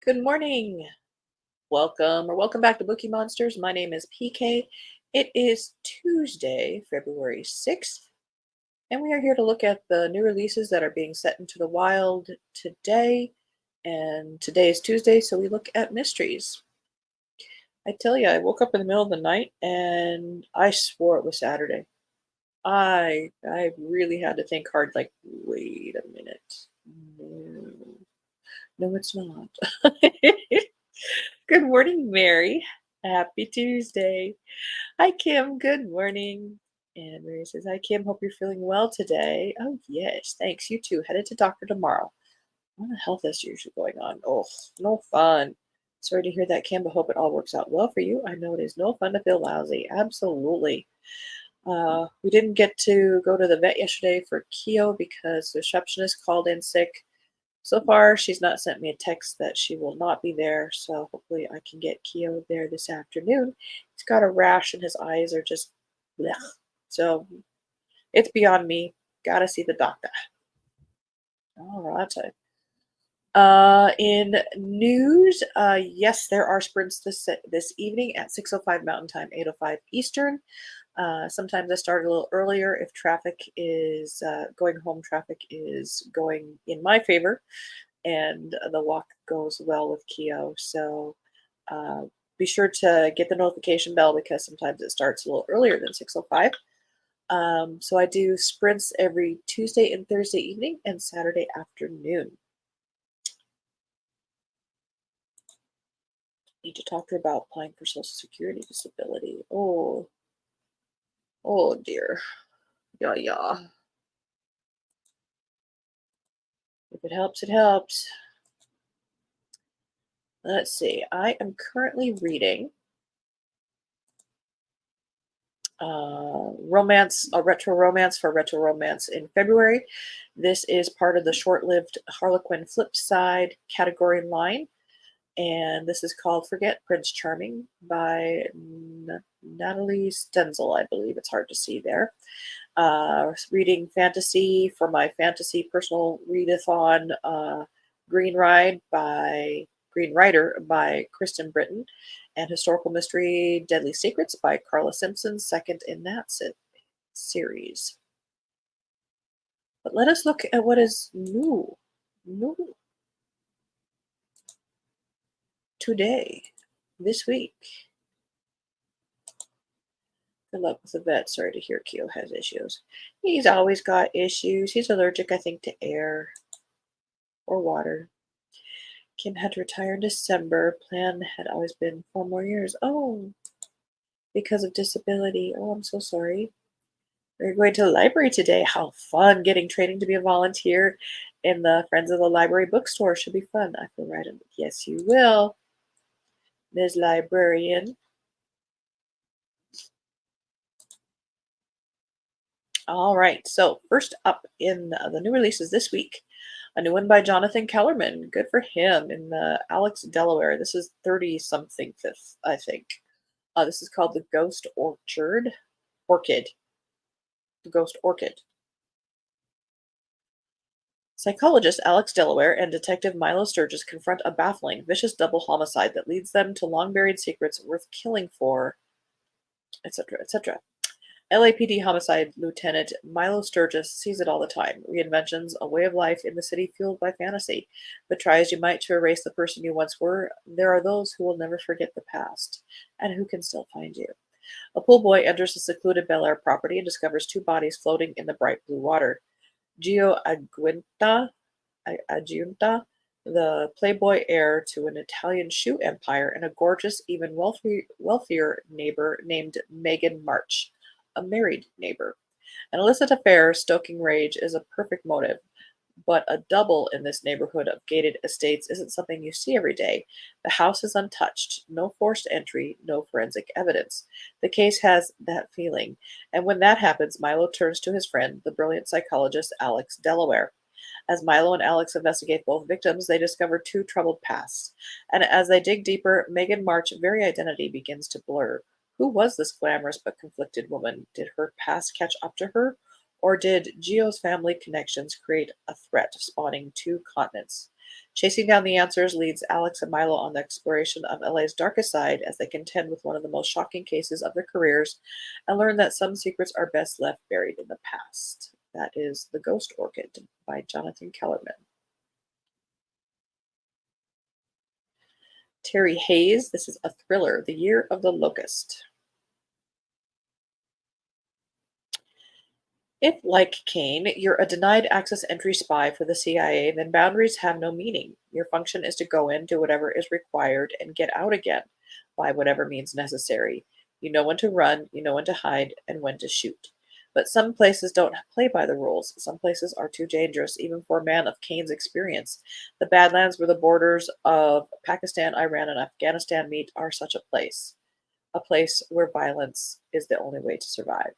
Good morning. Welcome back to Bookeemonsters. My name is PK. It is Tuesday, February 6th, and we are here to look at the new releases that are being set into the wild today. And today is Tuesday, so we look at mysteries. I tell you, I woke up in the middle of the night and I swore it was Saturday. I really had to think hard, like, wait a minute. No, no, it's not. Good morning, Mary. Happy Tuesday. Hi, Kim. Good morning. And Mary says, Hi, Kim. Hope you're feeling well today. Oh, yes. Thanks. You too. Headed to doctor tomorrow. What a health issues are going on? Oh, no fun. Sorry to hear that, Kim, but hope it all works out well for you. I know it is no fun to feel lousy. Absolutely. We didn't get to go to the vet yesterday for Keo because the receptionist called in sick. So far, she's not sent me a text that she will not be there, so hopefully I can get Keo there this afternoon. He's got a rash and his eyes are just blech. So it's beyond me. Gotta see the doctor. All right. In news, yes, there are sprints this evening at 6:05 Mountain Time, 8:05 Eastern. Sometimes I start a little earlier if traffic is going home. Traffic is going in my favor, and the walk goes well with Keo. So uh, be sure to get the notification bell because sometimes it starts a little earlier than 6:05. So I do sprints every Tuesday and Thursday evening and Saturday afternoon. Need to talk to her about applying for Social Security disability. Oh dear. Yeah, yeah. If it helps, it helps. Let's see. I am currently reading romance, a retro romance for retro romance in February. This is part of the short-lived Harlequin flip side category line, and this is called Forget Prince Charming by Natalie Stenzel. I believe it's hard to see there. Reading fantasy for my fantasy personal readathon, Green Rider by Kristen Britton, and historical mystery Deadly Secrets by Carla Simpson, second in that series. But let us look at what is new today, this week. Good luck with the vet. Sorry to hear Keo has issues. He's always got issues. He's allergic, I think, to air or water. Kim had to retire in December. Plan had always been 4 more years. Oh, because of disability. Oh, I'm so sorry. We're going to the library today. How fun. Getting training to be a volunteer in the Friends of the Library bookstore should be fun. I feel right. Yes, you will, Ms. Librarian. All right. So, first up in the new releases this week, a new one by Jonathan Kellerman. Good for him in the Alex Delaware. This is 30 something fifth, I think. This is called The Ghost Orchid. The Ghost Orchid. Psychologist Alex Delaware and Detective Milo Sturgis confront a baffling, vicious double homicide that leads them to long buried secrets worth killing for, etc., etc. LAPD homicide lieutenant Milo Sturgis sees it all the time. Reinventions a way of life in the city fueled by fantasy. But try as you might to erase the person you once were, there are those who will never forget the past, and who can still find you. A pool boy enters a secluded Bel Air property and discovers two bodies floating in the bright blue water. Gio Aggiunta, the playboy heir to an Italian shoe empire, and a gorgeous, even wealthier neighbor named Megan March, a married neighbor. An illicit affair stoking rage is a perfect motive, but a double in this neighborhood of gated estates isn't something you see every day. The house is untouched, no forced entry, no forensic evidence. The case has that feeling, and when that happens, Milo turns to his friend, the brilliant psychologist Alex Delaware. As Milo and Alex investigate both victims, they discover two troubled pasts. And as they dig deeper, Megan March's very identity begins to blur. Who was this glamorous but conflicted woman? Did her past catch up to her? Or did Gio's family connections create a threat, spawning two continents? Chasing down the answers leads Alex and Milo on the exploration of LA's darkest side as they contend with one of the most shocking cases of their careers and learn that some secrets are best left buried in the past. That is The Ghost Orchid by Jonathan Kellerman. Terry Hayes, this is a thriller, The Year of the Locust. If, like Kane, you're a denied access entry spy for the CIA, then boundaries have no meaning. Your function is to go in, do whatever is required, and get out again by whatever means necessary. You know when to run, you know when to hide, and when to shoot. But some places don't play by the rules. Some places are too dangerous, even for a man of Kane's experience. The Badlands, where the borders of Pakistan, Iran, and Afghanistan meet, are such a place where violence is the only way to survive.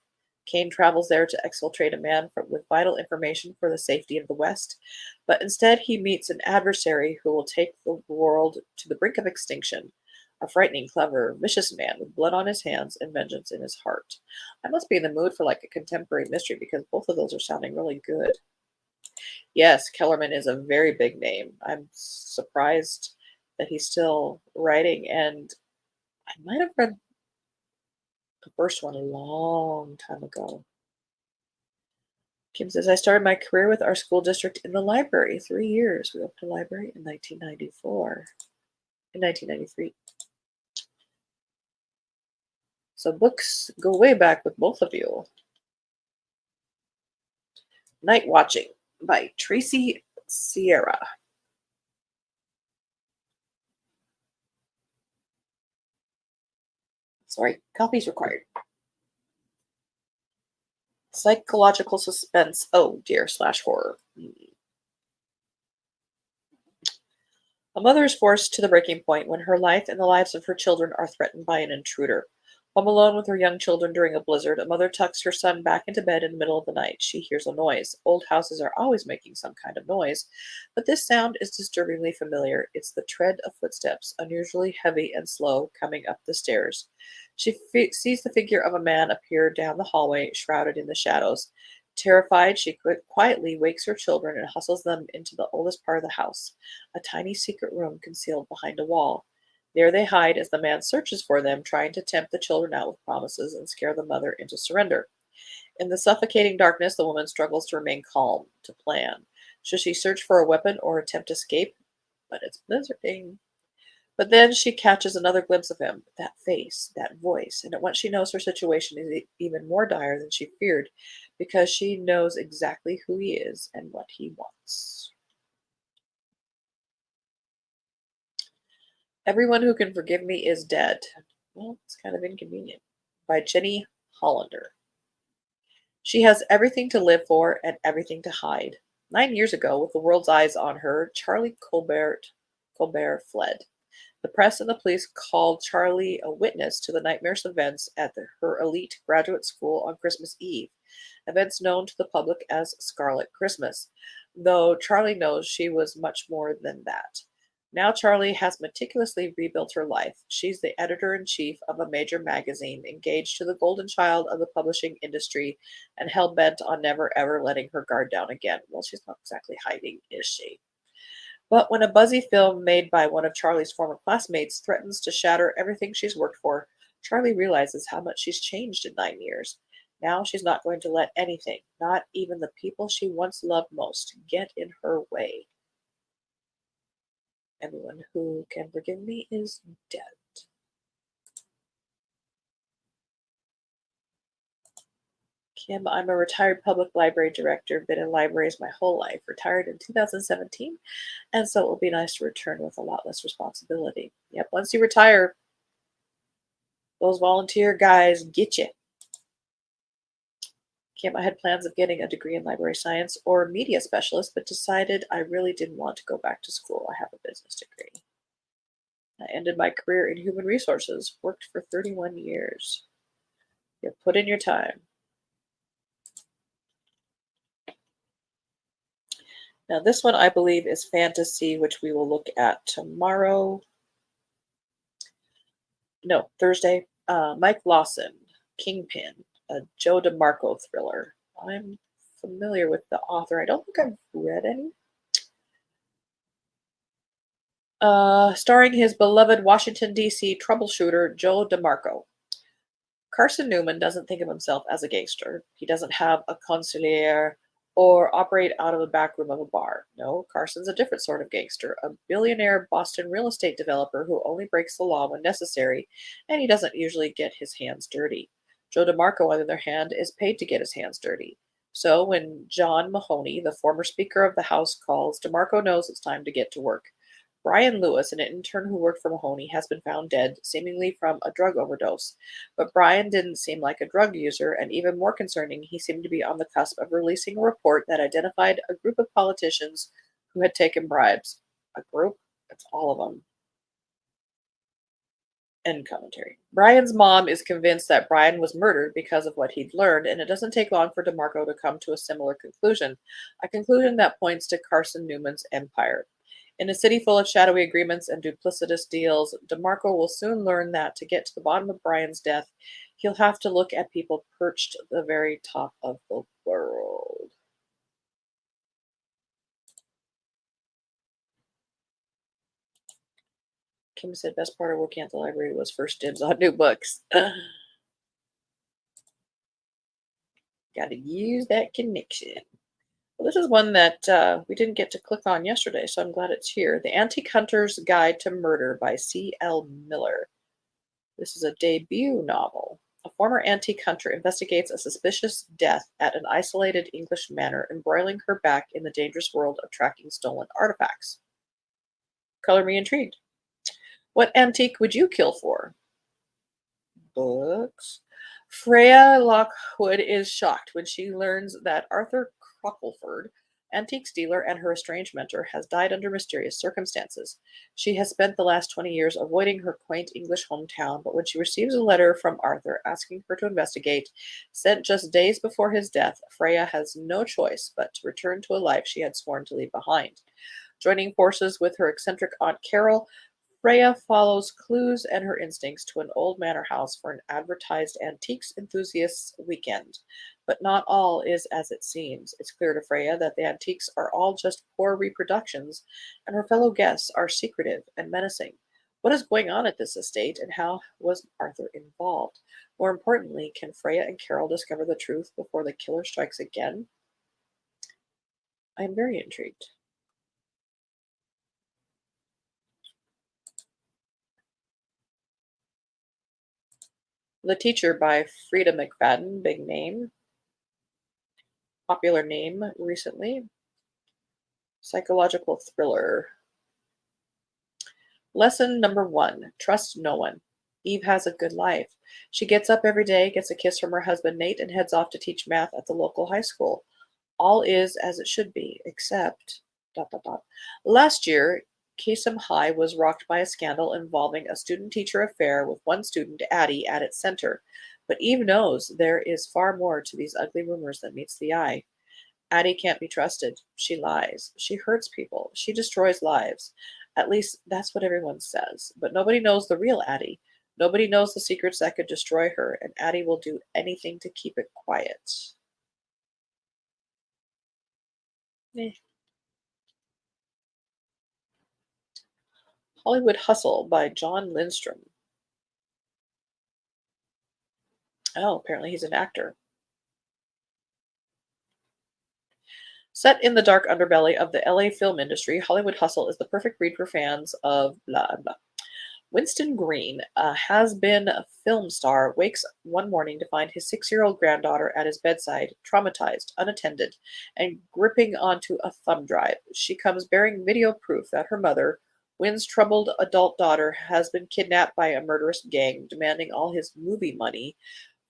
Kane travels there to exfiltrate a man with vital information for the safety of the West, but instead he meets an adversary who will take the world to the brink of extinction. A frightening, clever, vicious man with blood on his hands and vengeance in his heart. I must be in the mood for like a contemporary mystery because both of those are sounding really good. Yes, Kellerman is a very big name. I'm surprised that he's still writing, and I might have read the first one a long time ago. Kim says, I started my career with our school district in the library. 3 years. We opened a library in 1994, in 1993. So books go way back with both of you. Night Watching by Tracy Sierra. Sorry, coffee's required. Psychological suspense. Oh dear, slash horror. A mother is forced to the breaking point when her life and the lives of her children are threatened by an intruder. Home alone with her young children during a blizzard, a mother tucks her son back into bed in the middle of the night. She hears a noise. Old houses are always making some kind of noise, but this sound is disturbingly familiar. It's the tread of footsteps, unusually heavy and slow, coming up the stairs. She sees the figure of a man appear down the hallway, shrouded in the shadows. Terrified, she quietly wakes her children and hustles them into the oldest part of the house, a tiny secret room concealed behind a wall. There they hide as the man searches for them, trying to tempt the children out with promises and scare the mother into surrender. In the suffocating darkness, the woman struggles to remain calm, to plan. Should she search for a weapon or attempt escape? But it's blizzarding. But then she catches another glimpse of him, that face, that voice, and at once she knows her situation is even more dire than she feared, because she knows exactly who he is and what he wants. Everyone Who Can Forgive Me Is Dead. Well, it's kind of inconvenient. By Jenny Hollander. She has everything to live for and everything to hide. 9 years ago, with the world's eyes on her, Charlie Colbert fled. The press and the police called Charlie a witness to the nightmarish events at her elite graduate school on Christmas Eve, events known to the public as Scarlet Christmas, though Charlie knows she was much more than that. Now Charlie has meticulously rebuilt her life. She's the editor-in-chief of a major magazine, engaged to the golden child of the publishing industry, and hell-bent on never ever letting her guard down again. Well, she's not exactly hiding, is she? But when a buzzy film made by one of Charlie's former classmates threatens to shatter everything she's worked for, Charlie realizes how much she's changed in 9 years. Now she's not going to let anything, not even the people she once loved most, get in her way. Everyone Who Can Forgive Me Is Dead. Kim, I'm a retired public library director, been in libraries my whole life, retired in 2017, and so it will be nice to return with a lot less responsibility. Yep, once you retire, those volunteer guys get you. Kim, I had plans of getting a degree in library science or media specialist, but decided I really didn't want to go back to school. I have a business degree. I ended my career in human resources, worked for 31 years. You put in your time. Now, this one I believe is fantasy, which we will look at tomorrow. No, Thursday. Mike Lawson, Kingpin, a Joe DeMarco thriller. I'm familiar with the author. I don't think I've read any. Starring his beloved Washington, D.C. troubleshooter Joe DeMarco. Carson Newman doesn't think of himself as a gangster. He doesn't have a consigliere or operate out of the back room of a bar. No, Carson's a different sort of gangster, a billionaire Boston real estate developer who only breaks the law when necessary, and he doesn't usually get his hands dirty. Joe DeMarco, on the other hand, is paid to get his hands dirty. So when John Mahoney, the former Speaker of the House, calls, DeMarco knows it's time to get to work. Brian Lewis, an intern who worked for Mahoney, has been found dead, seemingly from a drug overdose. But Brian didn't seem like a drug user, and even more concerning, he seemed to be on the cusp of releasing a report that identified a group of politicians who had taken bribes. A group? It's all of them. End commentary. Brian's mom is convinced that Brian was murdered because of what he'd learned, and it doesn't take long for DeMarco to come to a similar conclusion, a conclusion that points to Carson Newman's empire. In a city full of shadowy agreements and duplicitous deals, DeMarco will soon learn that to get to the bottom of Brian's death, he'll have to look at people perched at the very top of the world. Kim said best part of working at the library was first dibs on new books. Gotta use that connection. Well, this is one that we didn't get to click on yesterday, so I'm glad it's here. The Antique Hunter's Guide to Murder by C.L. Miller. This is a debut novel. A former antique hunter investigates a suspicious death at an isolated English manor, embroiling her back in the dangerous world of tracking stolen artifacts. Color me intrigued. What antique would you kill for? Books. Freya Lockwood is shocked when she learns that Arthur Crockleford, antiques dealer and her estranged mentor, has died under mysterious circumstances. She has spent the last 20 years avoiding her quaint English hometown, but when she receives a letter from Arthur asking her to investigate, sent just days before his death, Freya has no choice but to return to a life she had sworn to leave behind. Joining forces with her eccentric Aunt Carol, Freya follows clues and her instincts to an old manor house for an advertised antiques enthusiasts weekend. But not all is as it seems. It's clear to Freya that the antiques are all just poor reproductions, and her fellow guests are secretive and menacing. What is going on at this estate, and how was Arthur involved? More importantly, can Freya and Carol discover the truth before the killer strikes again? I am very intrigued. The Teacher by Frida McFadden, big name, popular name recently. Psychological thriller. Lesson number 1: trust no one. Eve has a good life. She gets up every day, gets a kiss from her husband Nate, and heads off to teach math at the local high school. All is as it should be, except dot dot dot. Last year, Kasem High was rocked by a scandal involving a student-teacher affair with one student, Addie, at its center. But Eve knows there is far more to these ugly rumors than meets the eye. Addie can't be trusted. She lies. She hurts people. She destroys lives. At least that's what everyone says. But nobody knows the real Addie. Nobody knows the secrets that could destroy her, and Addie will do anything to keep it quiet. Eh. Hollywood Hustle by John Lindstrom. Oh, apparently he's an actor. Set in the dark underbelly of the LA film industry, Hollywood Hustle is the perfect read for fans of blah blah. Winston Green, a has been a film star, wakes one morning to find his 6-year-old granddaughter at his bedside, traumatized, unattended, and gripping onto a thumb drive. She comes bearing video proof that her mother, Wynn's troubled adult daughter, has been kidnapped by a murderous gang, demanding all his movie money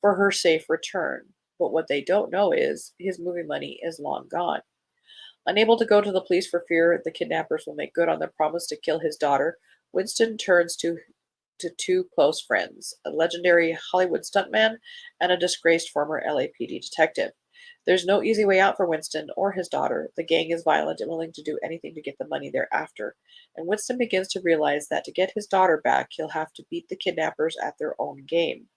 for her safe return. But what they don't know is his movie money is long gone. Unable to go to the police for fear the kidnappers will make good on their promise to kill his daughter, Winston turns to two close friends, a legendary Hollywood stuntman and a disgraced former LAPD detective. There's no easy way out for Winston or his daughter. The gang is violent and willing to do anything to get the money they're after. And Winston begins to realize that to get his daughter back, he'll have to beat the kidnappers at their own game.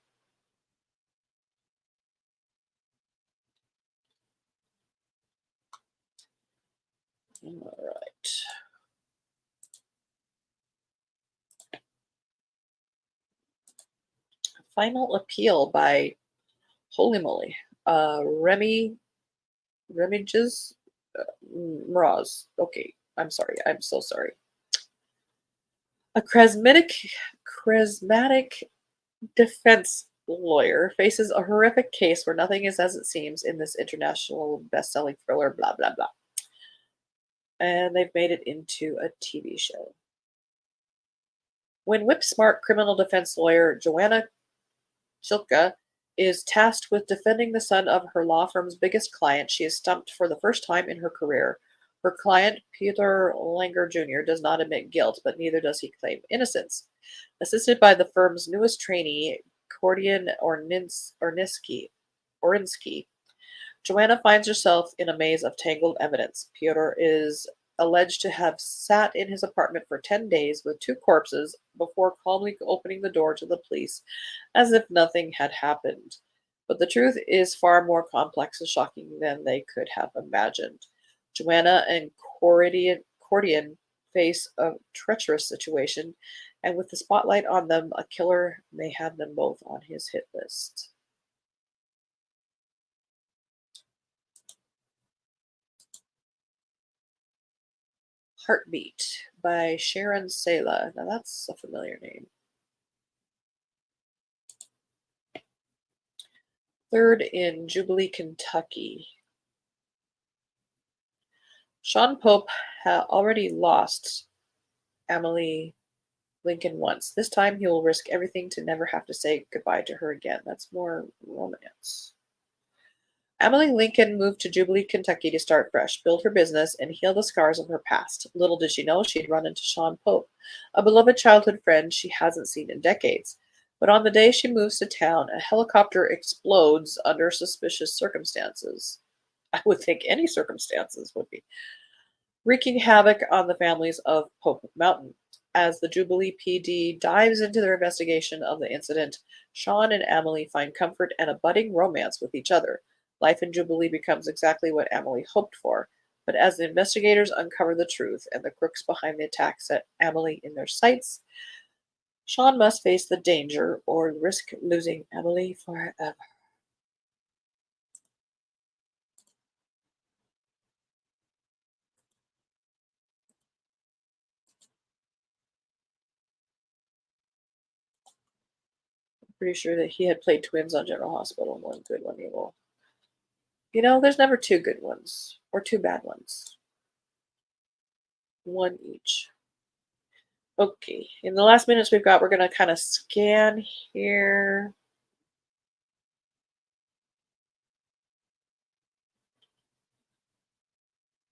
All right. Final Appeal by Holy Moly. Remiges Mraz. Okay, I'm sorry. I'm so sorry. A charismatic defense lawyer faces a horrific case where nothing is as it seems in this international best-selling thriller. Blah blah blah. And they've made it into a TV show. When whip-smart criminal defense lawyer Joanna Chilka is tasked with defending the son of her law firm's biggest client, she is stumped for the first time in her career. Her client, Peter Langer Jr., does not admit guilt, but neither does he claim innocence. Assisted by the firm's newest trainee, Kordian Orinsky, Joanna finds herself in a maze of tangled evidence. Pyotr is alleged to have sat in his apartment for 10 days with two corpses before calmly opening the door to the police as if nothing had happened. But the truth is far more complex and shocking than they could have imagined. Joanna and Cordian face a treacherous situation, and with the spotlight on them, a killer may have them both on his hit list. Heartbeat by Sharon Sela. Now that's a familiar name. Third in Jubilee, Kentucky. Sean Pope had already lost Emily Lincoln once. This time he will risk everything to never have to say goodbye to her again. That's more romance. Emily Lincoln moved to Jubilee, Kentucky to start fresh, build her business, and heal the scars of her past. Little did she know she'd run into Sean Pope, a beloved childhood friend she hasn't seen in decades. But on the day she moves to town, a helicopter explodes under suspicious circumstances. I would think any circumstances would be, wreaking havoc on the families of Pope Mountain. As the Jubilee PD dives into their investigation of the incident, Sean and Emily find comfort and a budding romance with each other. Life in Jubilee becomes exactly what Emily hoped for, but as the investigators uncover the truth and the crooks behind the attack set Emily in their sights, Sean must face the danger or risk losing Emily forever. Pretty sure that he had played twins on General Hospital, one good, one evil. You know, there's never two good ones or two bad ones. One each. Okay, in the last minutes we've got, we're going to kind of scan here.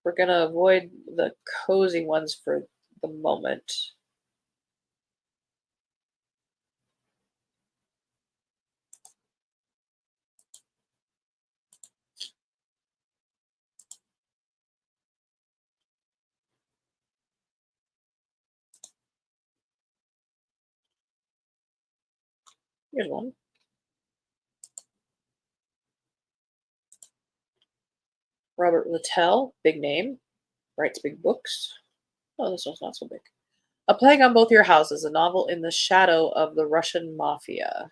We're going to avoid the cozy ones for the moment. Here's one. Robert Littell, big name, writes big books. Oh, this one's not so big. A Plague on Both Your Houses, a novel in the shadow of the Russian mafia.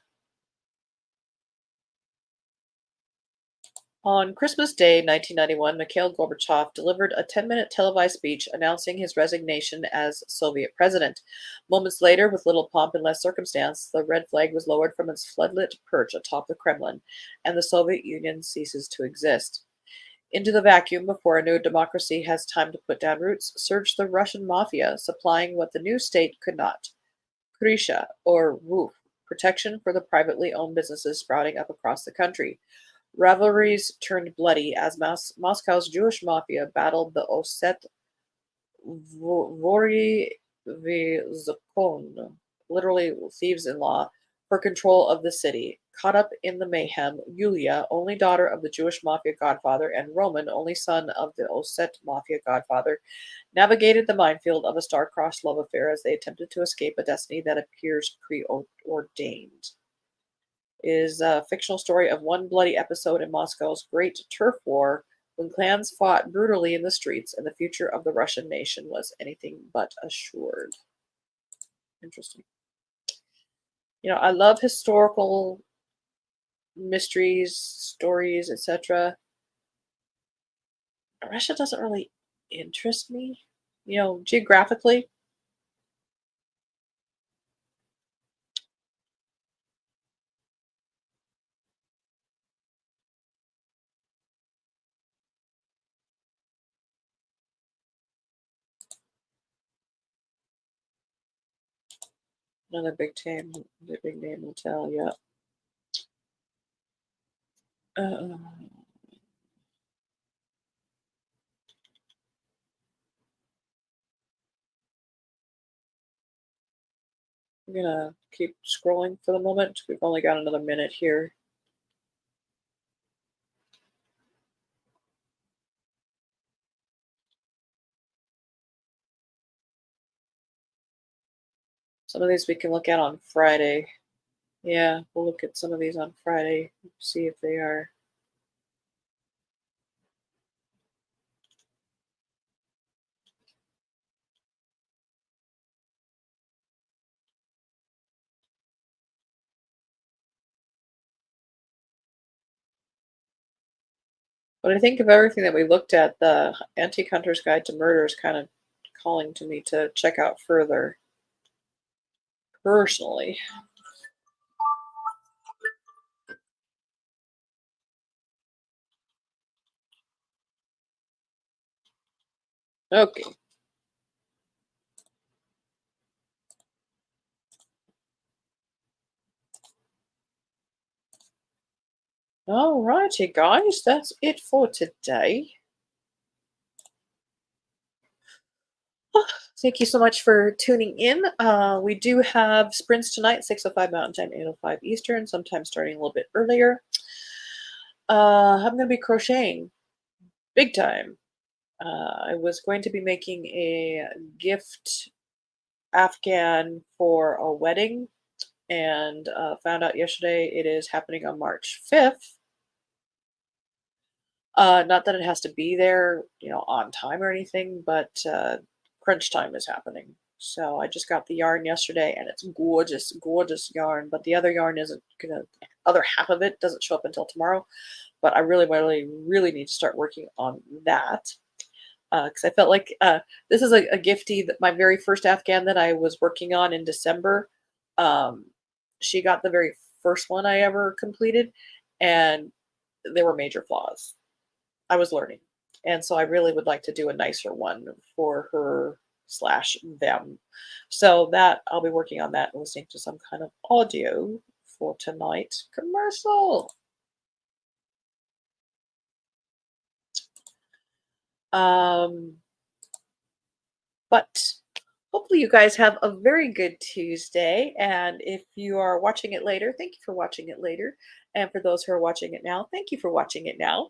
On Christmas Day, 1991, Mikhail Gorbachev delivered a 10-minute televised speech announcing his resignation as Soviet president. Moments later, with little pomp and less circumstance, the red flag was lowered from its floodlit perch atop the Kremlin, and the Soviet Union ceases to exist. Into the vacuum, before a new democracy has time to put down roots, surged the Russian mafia, supplying what the new state could not: Krisha, or roof, protection for the privately owned businesses sprouting up across the country. Rivalries turned bloody as Moscow's Jewish mafia battled the Osset Voryvyzhkon, literally thieves-in-law, for control of the city. Caught up in the mayhem, Yulia, only daughter of the Jewish mafia godfather, and Roman, only son of the Osset mafia godfather, navigated the minefield of a star-crossed love affair as they attempted to escape a destiny that appears preordained. Is a fictional story of one bloody episode in Moscow's Great Turf War when clans fought brutally in the streets and the future of the Russian nation was anything but assured. Interesting. I love historical mysteries, stories, etc. Russia doesn't really interest me, geographically. Another big name hotel. Yeah. Uh, I'm gonna keep scrolling for the moment. We've only got another minute here. Some of these we can look at on Friday. Yeah, we'll look at some of these on Friday, see if they are. But I think of everything that we looked at, the Antique Hunter's Guide to Murder is kind of calling to me to check out further, personally. Okay. All righty, guys. That's it for today. Thank you so much for tuning in. We do have sprints tonight, 6:05 Mountain Time, 8:05 Eastern, sometimes starting a little bit earlier. I'm going to be crocheting big time. I was going to be making a gift Afghan for a wedding and found out yesterday it is happening on March 5th. Not that it has to be there, on time or anything, but crunch time is happening. So I just got the yarn yesterday, and it's gorgeous, gorgeous yarn. But the other yarn isn't gonna. Other half of it doesn't show up until tomorrow. But I really, really, really need to start working on that because I felt like this is a giftie that my very first Afghan that I was working on in December. Um, she got the very first one I ever completed, and there were major flaws. I was learning. And so I really would like to do a nicer one for her slash them. So that I'll be working on that and listening to some kind of audio for tonight's commercial. Um, but hopefully you guys have a very good Tuesday. And if you are watching it later, thank you for watching it later. And for those who are watching it now, thank you for watching it now.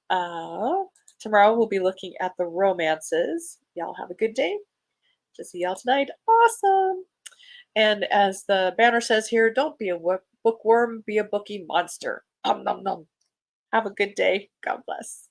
Uh, Tomorrow we'll be looking at the romances. Y'all have a good day. To see y'all tonight. Awesome. And as the banner says here, don't be a bookworm, be a bookie monster. Nom nom nom. Have a good day. God bless.